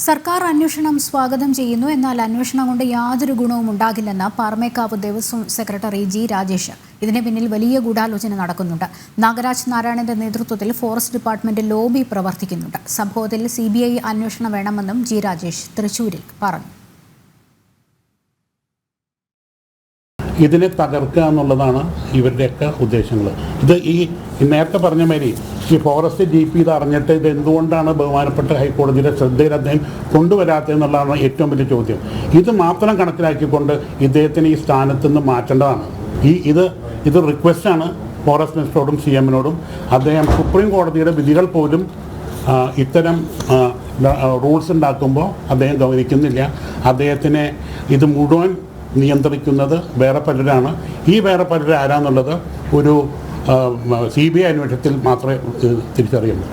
സർക്കാർ അന്വേഷണം സ്വാഗതം ചെയ്യുന്നു. എന്നാൽ അന്വേഷണം കൊണ്ട് യാതൊരു ഗുണവും ഉണ്ടാകില്ലെന്ന് പാറമേക്കാവ് ദേവസ്വം സെക്രട്ടറി ജി രാജേഷ്. ഇതിന് പിന്നിൽ വലിയ ഗൂഢാലോചന നടക്കുന്നുണ്ട്. നാഗരാജ് നാരായണന്റെ നേതൃത്വത്തിൽ ഫോറസ്റ്റ് ഡിപ്പാർട്ട്മെന്റ് ലോബി പ്രവർത്തിക്കുന്നുണ്ട്. സംഭവത്തിൽ CBI അന്വേഷണം വേണമെന്നും ജി രാജേഷ് തൃശൂരിൽ പറഞ്ഞു. ഇതിനെ തകർക്കുക എന്നുള്ളതാണ് ഇവരുടെയൊക്കെ ഉദ്ദേശങ്ങൾ. ഇത് ഈ നേരത്തെ പറഞ്ഞ മാതിരി ഈ ഫോറസ്റ്റ് GP ഇത് അറിഞ്ഞിട്ട് ഇത് എന്തുകൊണ്ടാണ് ബഹുമാനപ്പെട്ട ഹൈക്കോടതിയുടെ ശ്രദ്ധയിൽ അദ്ദേഹം കൊണ്ടുവരാത്തതെന്നുള്ളതാണ് ഏറ്റവും വലിയ ചോദ്യം. ഇത് മാത്രം കണക്കിലാക്കിക്കൊണ്ട് ഇദ്ദേഹത്തിന് ഈ സ്ഥാനത്ത് നിന്ന് മാറ്റേണ്ടതാണ്. ഇത് റിക്വസ്റ്റാണ് ഫോറസ്റ്റ് മിനിസ്റ്ററോടും CM-നോടും. അദ്ദേഹം സുപ്രീം കോടതിയുടെ വിധികൾ പോലും ഇത്തരം റൂൾസ് ഉണ്ടാക്കുമ്പോൾ അദ്ദേഹം ഗൗനിക്കുന്നില്ല. അദ്ദേഹത്തിനെ ഇത് മുഴുവൻ നിയന്ത്രിക്കുന്നത് വേറെ പലരാണ്. ഈ വേറെ പലരും ആരാന്നുള്ളത് ഒരു CBI അന്വേഷണത്തിൽ മാത്രമേ തിരിച്ചറിയുള്ളൂ.